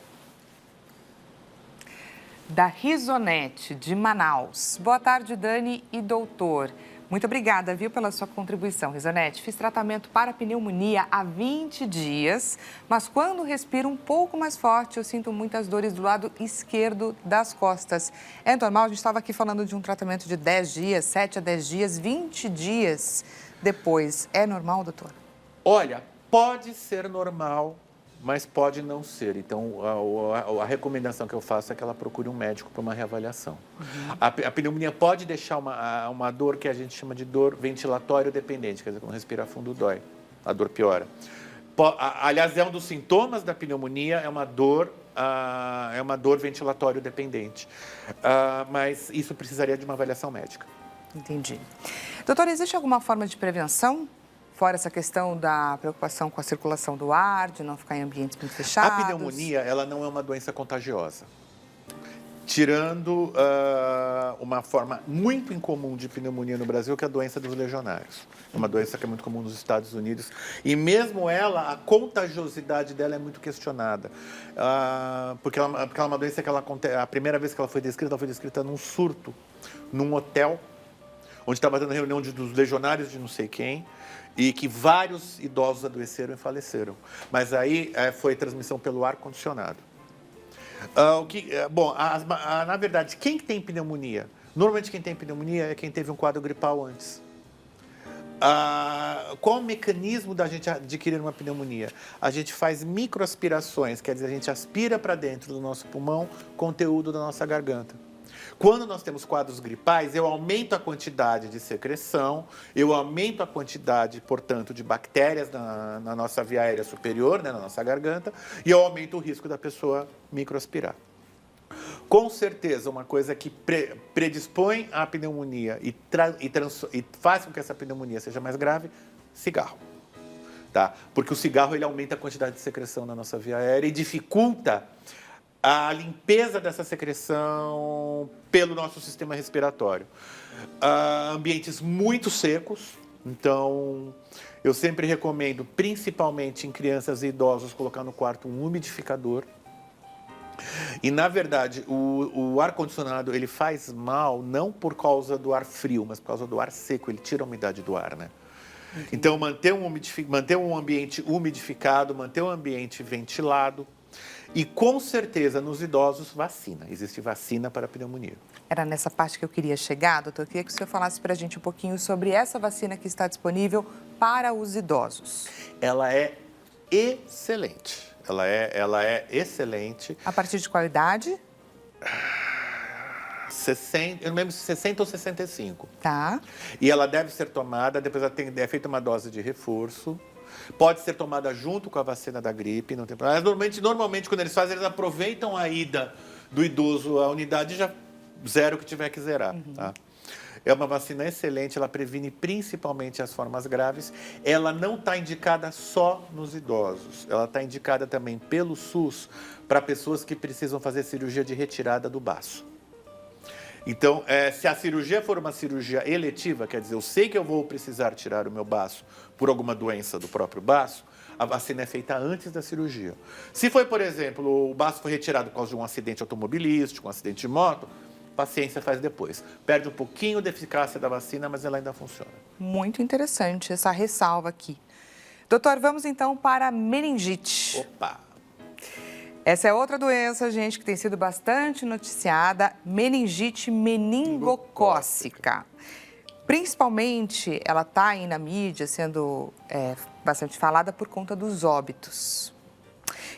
Da Risonete, de Manaus. Boa tarde, Dani e doutor. Muito obrigada, viu, pela sua contribuição, Risonete. Fiz tratamento para pneumonia há 20 dias, mas quando respiro um pouco mais forte, eu sinto muitas dores do lado esquerdo das costas. É normal? A gente estava aqui falando de um tratamento de 10 dias, 7 a 10 dias, 20 dias depois. É normal, doutor? Olha, pode ser normal, mas pode não ser. Então, a recomendação que eu faço é que ela procure um médico para uma reavaliação. A pneumonia pode deixar uma dor que a gente chama de dor ventilatório dependente, quer dizer, quando respira fundo dói, a dor piora. Aliás, é um dos sintomas da pneumonia, é uma dor ventilatório dependente. Mas isso precisaria de uma avaliação médica. Entendi. Doutor, existe alguma forma de prevenção? Fora essa questão da preocupação com a circulação do ar, de não ficar em ambientes muito fechados. A pneumonia, ela não é uma doença contagiosa. Tirando uma forma muito incomum de pneumonia no Brasil, que é a doença dos legionários. É uma doença que é muito comum nos Estados Unidos. E mesmo ela, a contagiosidade dela é muito questionada. Porque ela é uma doença que a primeira vez que ela foi descrita num surto, num hotel, onde estava tendo reunião dos legionários de não sei quem, e que vários idosos adoeceram e faleceram. Mas aí foi transmissão pelo ar-condicionado. Na verdade, quem tem pneumonia? Normalmente quem tem pneumonia é quem teve um quadro gripal antes. Qual o mecanismo da gente adquirir uma pneumonia? A gente faz microaspirações, quer dizer, a gente aspira para dentro do nosso pulmão conteúdo da nossa garganta. Quando nós temos quadros gripais, eu aumento a quantidade de secreção, eu aumento a quantidade, portanto, de bactérias na nossa via aérea superior, né, na nossa garganta, e eu aumento o risco da pessoa microaspirar. Com certeza, uma coisa que predispõe à pneumonia e faz com que essa pneumonia seja mais grave, cigarro. Tá? Porque o cigarro ele aumenta a quantidade de secreção na nossa via aérea e dificulta a limpeza dessa secreção pelo nosso sistema respiratório. Ambientes muito secos, então eu sempre recomendo, principalmente em crianças e idosos, colocar no quarto um umidificador. E, na verdade, o ar-condicionado ele faz mal não por causa do ar frio, mas por causa do ar seco, ele tira a umidade do ar, né? Então, manter um ambiente umidificado, manter um ambiente ventilado. E, com certeza, nos idosos, vacina. Existe vacina para a pneumonia. Era nessa parte que eu queria chegar, doutor. Eu queria que o senhor falasse para a gente um pouquinho sobre essa vacina que está disponível para os idosos. Ela é excelente. Ela é excelente. A partir de qual idade? 60, eu não lembro se 60 ou 65. Tá. E ela deve ser tomada, depois é feita uma dose de reforço. Pode ser tomada junto com a vacina da gripe, não tem problema. Normalmente, quando eles fazem, eles aproveitam a ida do idoso à unidade e já zero o que tiver que zerar. Tá? É uma vacina excelente, ela previne principalmente as formas graves. Ela não está indicada só nos idosos, ela está indicada também pelo SUS para pessoas que precisam fazer cirurgia de retirada do baço. Então, se a cirurgia for uma cirurgia eletiva, quer dizer, eu sei que eu vou precisar tirar o meu baço por alguma doença do próprio baço, a vacina é feita antes da cirurgia. Se foi, por exemplo, o baço foi retirado por causa de um acidente automobilístico, um acidente de moto, paciência faz depois. Perde um pouquinho da eficácia da vacina, mas ela ainda funciona. Muito interessante essa ressalva aqui. Doutor, vamos então para a meningite. Opa! Essa é outra doença, gente, que tem sido bastante noticiada, meningite meningocócica. Principalmente, ela está aí na mídia sendo bastante falada por conta dos óbitos.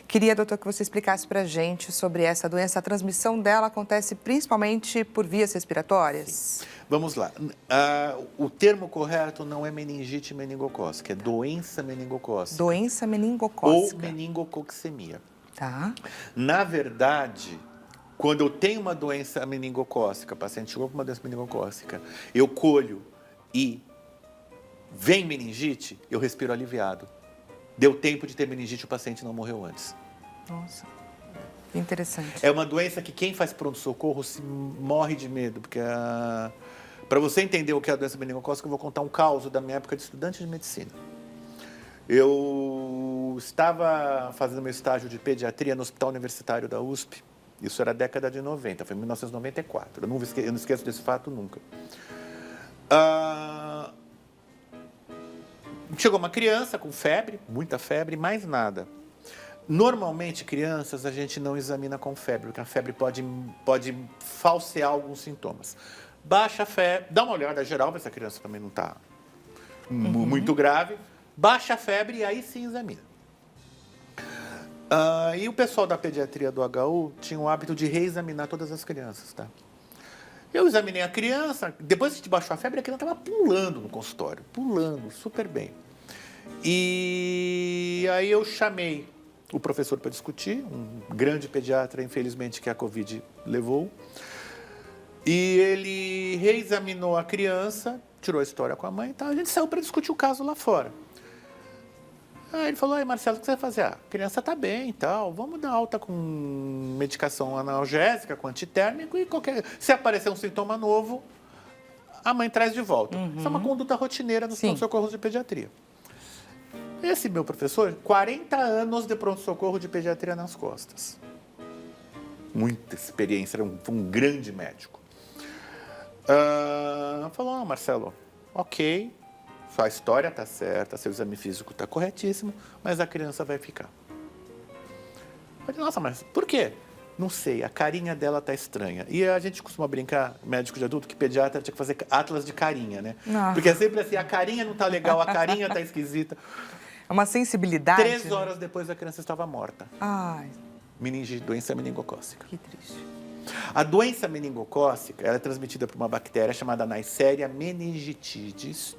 Queria, doutor, que você explicasse para a gente sobre essa doença. A transmissão dela acontece principalmente por vias respiratórias? Sim. Vamos lá. O termo correto não é meningite meningocócica, é doença meningocócica. Doença meningocócica. Ou meningococcemia. Tá. Na verdade, quando eu tenho uma doença meningocócica, o paciente chegou com uma doença meningocócica, eu colho e vem meningite, eu respiro aliviado. Deu tempo de ter meningite, o paciente não morreu antes. Nossa, que interessante. É uma doença que quem faz pronto-socorro se morre de medo, porque para você entender o que é a doença meningocócica, eu vou contar um caso da minha época de estudante de medicina. Eu estava fazendo meu estágio de pediatria no Hospital Universitário da USP. Isso era a década de 90, foi em 1994. Eu não esqueço desse fato nunca. Chegou uma criança com febre, muita febre, mais nada. Normalmente, crianças a gente não examina com febre, porque a febre pode falsear alguns sintomas. Baixa a febre, dá uma olhada geral, ver se a criança também não está muito grave. Baixa a febre e aí sim examina. E o pessoal da pediatria do HU tinha o hábito de reexaminar todas as crianças, tá? Eu examinei a criança, depois que baixou a febre, a criança estava pulando no consultório, pulando super bem. E aí eu chamei o professor para discutir, um grande pediatra, infelizmente, que a Covid levou. E ele reexaminou a criança, tirou a história com a mãe e tal, a gente saiu para discutir o caso lá fora. Aí ele falou, aí Marcelo, o que você vai fazer? A criança está bem e tal, vamos dar alta com medicação analgésica, com antitérmico e se aparecer um sintoma novo, a mãe traz de volta. Isso é uma conduta rotineira nos pronto-socorros de pediatria. Esse meu professor, 40 anos de pronto-socorro de pediatria nas costas. Muita experiência, foi um grande médico. Falou, Marcelo, ok, sua história está certa, seu exame físico está corretíssimo, mas a criança vai ficar. Eu falei, nossa, mas por quê? Não sei, a carinha dela está estranha. E a gente costuma brincar, médico de adulto, que pediatra tinha que fazer atlas de carinha, né? Porque é sempre assim, a carinha não está legal, a carinha está esquisita. É uma sensibilidade. 3 horas depois a criança estava morta. Ai. Doença meningocócica. Que triste. A doença meningocócica ela é transmitida por uma bactéria chamada Neisseria meningitidis.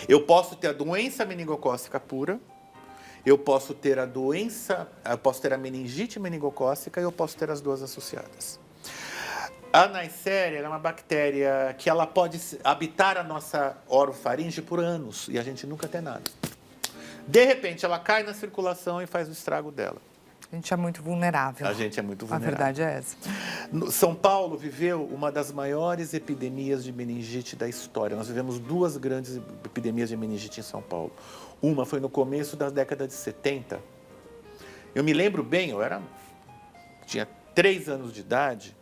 Eu posso ter a doença meningocócica pura, eu posso ter a meningite meningocócica e eu posso ter as duas associadas. A Neisseria é uma bactéria que ela pode habitar a nossa orofaringe por anos e a gente nunca tem nada. De repente, ela cai na circulação e faz o estrago dela. A gente é muito vulnerável. A gente é muito vulnerável. A verdade é essa. São Paulo viveu uma das maiores epidemias de meningite da história. Nós vivemos duas grandes epidemias de meningite em São Paulo. Uma foi no começo da década de 70. Eu me lembro bem, tinha 3 anos de idade,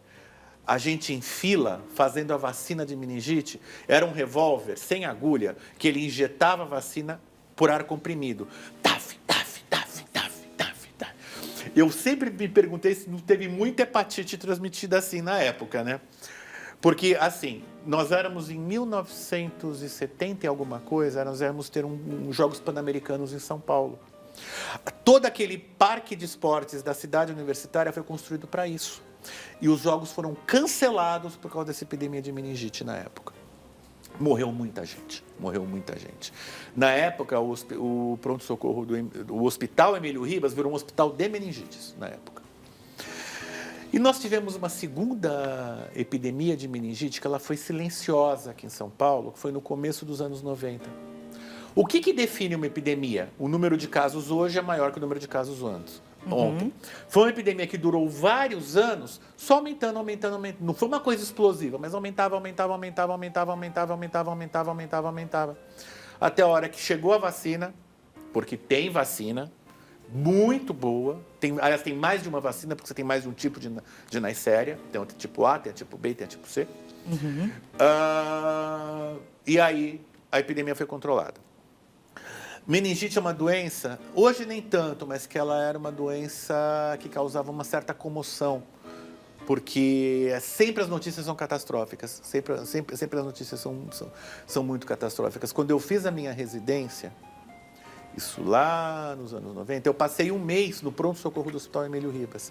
a gente em fila fazendo a vacina de meningite. Era um revólver sem agulha que ele injetava a vacina por ar comprimido. Taf, taf, taf, taf, taf, taf. Eu sempre me perguntei se não teve muita hepatite transmitida assim na época, né? Porque, assim, nós éramos em 1970 e alguma coisa, nós éramos ter Jogos Pan-Americanos em São Paulo. Todo aquele parque de esportes da cidade universitária foi construído para isso. E os jogos foram cancelados por causa dessa epidemia de meningite na época. Morreu muita gente. Na época, o pronto-socorro do Hospital Emílio Ribas virou um hospital de meningites, na época. E nós tivemos uma segunda epidemia de meningite, que ela foi silenciosa aqui em São Paulo, que foi no começo dos anos 90. O que define uma epidemia? O número de casos hoje é maior que o número de casos ontem. Foi uma epidemia que durou vários anos, só aumentando. Não foi uma coisa explosiva, mas aumentava. Até a hora que chegou a vacina, porque tem vacina muito boa. Aliás, tem mais de uma vacina, porque você tem mais de um tipo de Neisseria. Tem o tipo A, tem a tipo B e tem a tipo C. E aí, a epidemia foi controlada. Meningite é uma doença, hoje nem tanto, mas que ela era uma doença que causava uma certa comoção, porque sempre as notícias são catastróficas, sempre as notícias são muito catastróficas. Quando eu fiz a minha residência, isso lá nos anos 90, eu passei um mês no pronto-socorro do Hospital Emílio Ribas.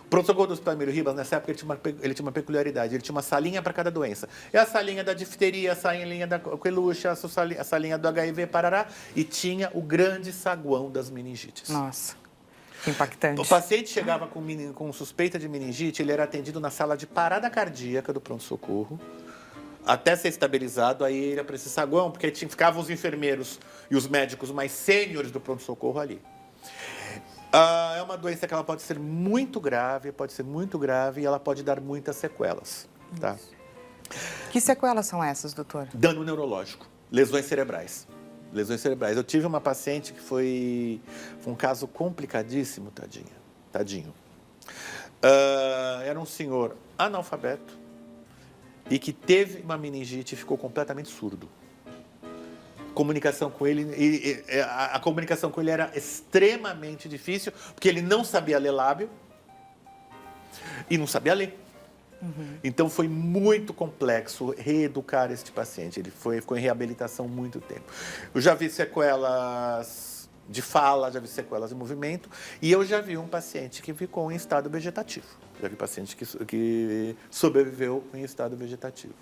O pronto-socorro do Hospital Emílio Ribas, nessa época, ele tinha uma peculiaridade. Ele tinha uma salinha para cada doença. É a salinha da difteria, a salinha da coqueluche, a salinha do HIV, parará. E tinha o grande saguão das meningites. Nossa, que impactante. O paciente chegava com suspeita de meningite, ele era atendido na sala de parada cardíaca do pronto-socorro, até ser estabilizado. Aí ele ia para esse saguão, porque ficavam os enfermeiros e os médicos mais sêniores do pronto-socorro ali. É uma doença que ela pode ser muito grave e ela pode dar muitas sequelas, tá? Que sequelas são essas, doutor? Dano neurológico, lesões cerebrais. Eu tive uma paciente que foi um caso complicadíssimo, tadinho. Era um senhor analfabeto e que teve uma meningite e ficou completamente surdo. Comunicação com ele, a comunicação com ele era extremamente difícil, porque ele não sabia ler lábio e não sabia ler. Então foi muito complexo reeducar este paciente. Ele ficou em reabilitação muito tempo. Eu já vi sequelas de fala, já vi sequelas de movimento, e eu já vi um paciente que ficou em estado vegetativo. Já vi paciente que sobreviveu em estado vegetativo.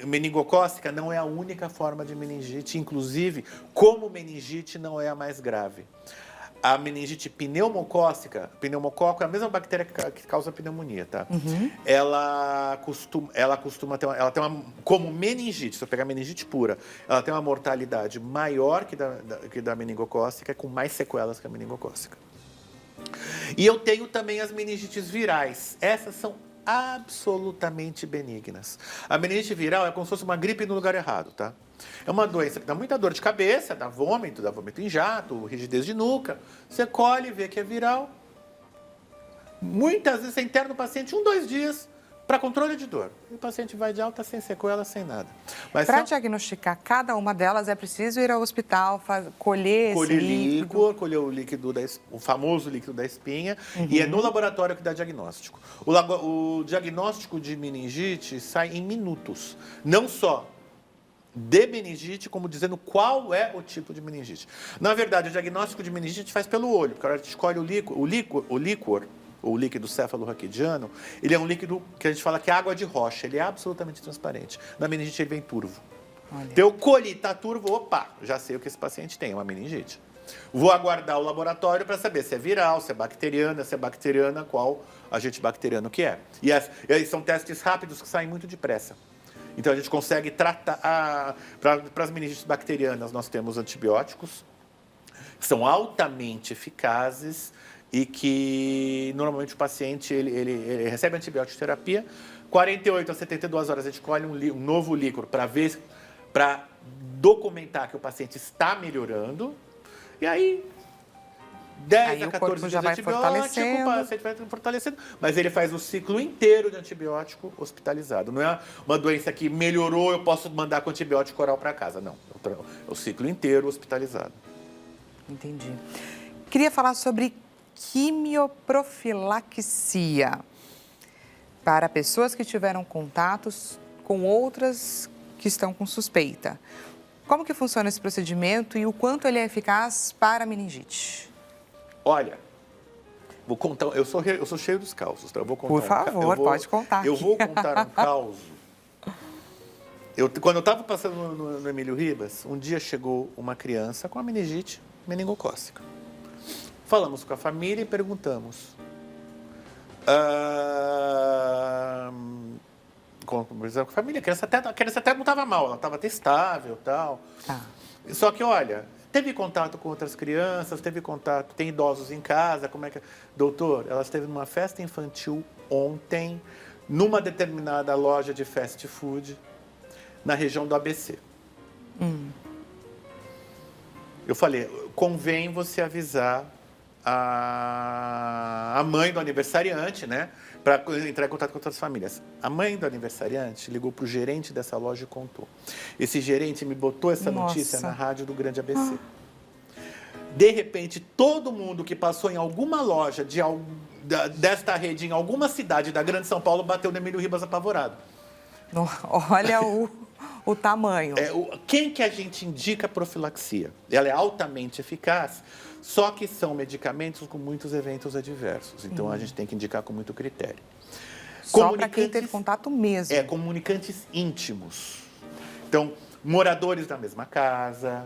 Meningocócica não é a única forma de meningite, inclusive, como meningite não é a mais grave. A meningite pneumocócica é a mesma bactéria que causa pneumonia, tá? Ela costuma ter como meningite, se eu pegar meningite pura, ela tem uma mortalidade maior que da meningocócica, com mais sequelas que a meningocócica. E eu tenho também as meningites virais. Essas são absolutamente benignas. A meningite viral é como se fosse uma gripe no lugar errado, tá? É uma doença que dá muita dor de cabeça, dá vômito em jato, rigidez de nuca. Você colhe, vê que é viral. Muitas vezes você interna o paciente 2 dias para controle de dor. E o paciente vai de alta sem sequela, sem nada. Para diagnosticar cada uma delas, é preciso ir ao hospital, colher esse líquido? Colher o famoso líquido da espinha, e é no laboratório que dá diagnóstico. O diagnóstico de meningite sai em minutos. Não só de meningite, como dizendo qual é o tipo de meningite. Na verdade, o diagnóstico de meningite a gente faz pelo olho, porque a hora que a gente escolhe o líquor, ou líquido cefalorraquidiano, ele é um líquido que a gente fala que é água de rocha, ele é absolutamente transparente. Na meningite ele vem turvo. Olha. Então eu colhi, tá turvo, opa, já sei o que esse paciente tem, uma meningite. Vou aguardar o laboratório para saber se é viral, se é bacteriana, qual agente bacteriano que é. E aí são testes rápidos que saem muito depressa. Então a gente consegue tratar, para as meningites bacterianas nós temos antibióticos, que são altamente eficazes e que normalmente o paciente ele recebe antibiótico terapia, 48 a 72 horas a gente colhe um novo líquor para documentar que o paciente está melhorando. E aí, 10 a 14 dias de antibiótico, o paciente vai fortalecendo. Mas ele faz o ciclo inteiro de antibiótico hospitalizado. Não é uma doença que melhorou, eu posso mandar com antibiótico oral para casa. Não, é o ciclo inteiro hospitalizado. Entendi. Queria falar sobre quimioprofilaxia para pessoas que tiveram contatos com outras que estão com suspeita. Como que funciona esse procedimento e o quanto ele é eficaz para a meningite? Olha, vou contar, eu sou cheio dos causos, tá? Eu vou contar Por favor, pode contar. Eu vou contar um caos. Quando eu estava passando no Emílio Ribas, um dia chegou uma criança com a meningite meningocócica. Falamos com a família e perguntamos. Conversando com a família, a criança até não estava mal, ela estava até estável e tal. Ah. Só que, olha, teve contato com outras crianças, tem idosos em casa, como é que... Doutor, ela esteve numa festa infantil ontem, numa determinada loja de fast food, na região do ABC. Eu falei, convém você avisar a mãe do aniversariante, né? Para entrar em contato com outras famílias. A mãe do aniversariante ligou para o gerente dessa loja e contou. Esse gerente me botou essa notícia na rádio do Grande ABC. De repente, todo mundo que passou em alguma loja desta rede, em alguma cidade da Grande São Paulo, bateu no Emílio Ribas apavorado. Olha o tamanho. Quem que a gente indica profilaxia? Ela é altamente eficaz, só que são medicamentos com muitos eventos adversos. Então, a gente tem que indicar com muito critério. Só para quem teve contato mesmo. Comunicantes íntimos. Então, moradores da mesma casa.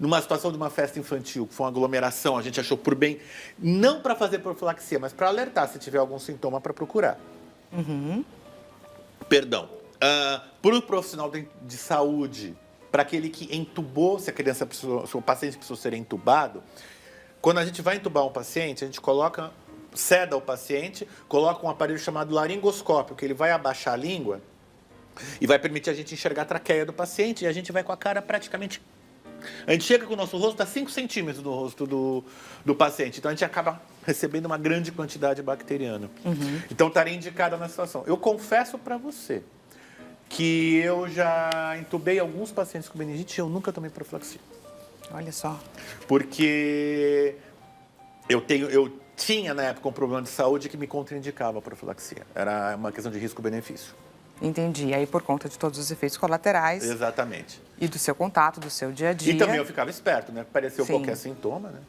Numa situação de uma festa infantil, que foi uma aglomeração, a gente achou por bem, não para fazer profilaxia, mas para alertar se tiver algum sintoma para procurar. Perdão. Para o profissional de saúde, para aquele que entubou, se o paciente precisou ser entubado, quando a gente vai entubar um paciente, a gente seda o paciente, coloca um aparelho chamado laringoscópio, que ele vai abaixar a língua e vai permitir a gente enxergar a traqueia do paciente e a gente vai com a cara praticamente... A gente chega com o nosso rosto a 5 centímetros do rosto do paciente, então a gente acaba recebendo uma grande quantidade bacteriana. Então estaria indicada na situação. Eu confesso para você que eu já entubei alguns pacientes com meningite e eu nunca tomei profilaxia. Olha só. Porque eu tinha na época um problema de saúde que me contraindicava a profilaxia. Era uma questão de risco-benefício. Entendi. Aí por conta de todos os efeitos colaterais. Exatamente. E do seu contato, do seu dia a dia. E também eu ficava esperto, né? Pareceu qualquer sintoma, né?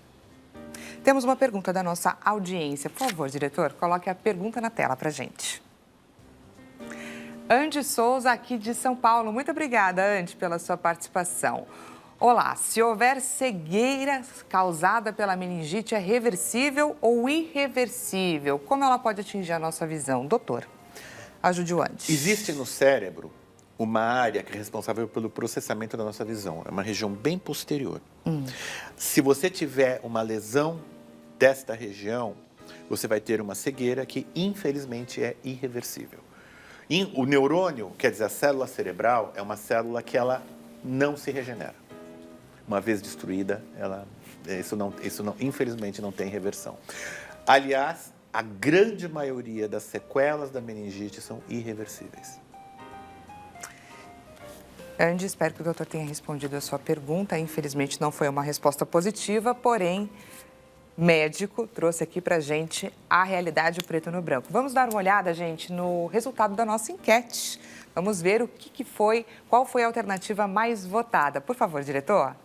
Temos uma pergunta da nossa audiência. Por favor, diretor, coloque a pergunta na tela pra gente. Andy Souza, aqui de São Paulo. Muito obrigada, Andy, pela sua participação. Olá, se houver cegueira causada pela meningite, é reversível ou irreversível? Como ela pode atingir a nossa visão? Doutor, ajude o Andy. Existe no cérebro uma área que é responsável pelo processamento da nossa visão. É uma região bem posterior. Se você tiver uma lesão desta região, você vai ter uma cegueira que, infelizmente, é irreversível. O neurônio, quer dizer, a célula cerebral, é uma célula que ela não se regenera. Uma vez destruída, infelizmente, não tem reversão. Aliás, a grande maioria das sequelas da meningite são irreversíveis. Andy, espero que o doutor tenha respondido a sua pergunta. Infelizmente, não foi uma resposta positiva, porém, médico trouxe aqui pra gente a realidade preto no branco. Vamos dar uma olhada, gente, no resultado da nossa enquete. Vamos ver qual foi a alternativa mais votada. Por favor, diretor.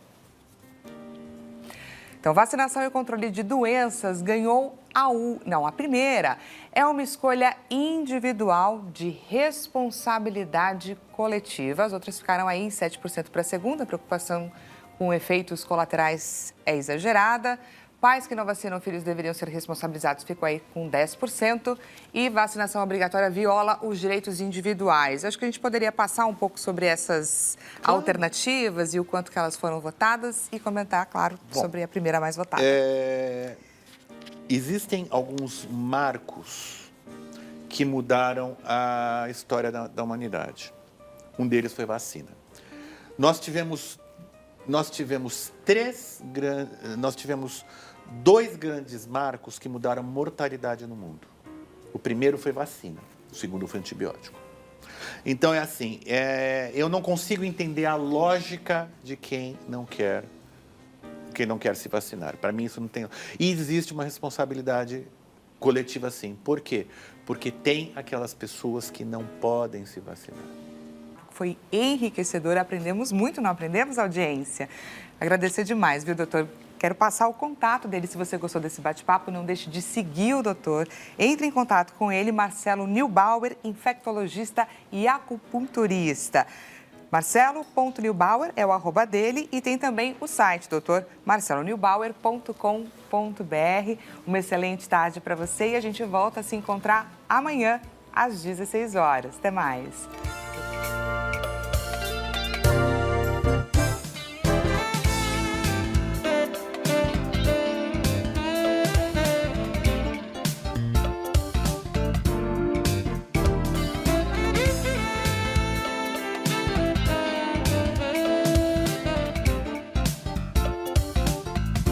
Então, vacinação e controle de doenças ganhou A primeira é uma escolha individual de responsabilidade coletiva. As outras ficaram aí em 7% para a segunda. A preocupação com efeitos colaterais é exagerada. Pais que não vacinam filhos deveriam ser responsabilizados, ficou aí com 10%. E vacinação obrigatória viola os direitos individuais. Acho que a gente poderia passar um pouco sobre essas alternativas e o quanto que elas foram votadas e comentar, claro, sobre a primeira mais votada. Existem alguns marcos que mudaram a história da humanidade. Um deles foi vacina. Nós tivemos dois grandes marcos que mudaram mortalidade no mundo. O primeiro foi vacina, o segundo foi antibiótico. Então, eu não consigo entender a lógica de quem não quer se vacinar. Para mim, isso não tem... E existe uma responsabilidade coletiva, sim. Por quê? Porque tem aquelas pessoas que não podem se vacinar. Foi enriquecedor, aprendemos muito, não aprendemos, audiência? Agradecer demais, viu, doutor? Quero passar o contato dele. Se você gostou desse bate-papo, não deixe de seguir o doutor. Entre em contato com ele, Marcelo Neubauer, infectologista e acupunturista. Marcelo.Neubauer é o @ dele e tem também o site, doutormarceloneubauer.com.br. Uma excelente tarde para você e a gente volta a se encontrar amanhã às 16 horas. Até mais.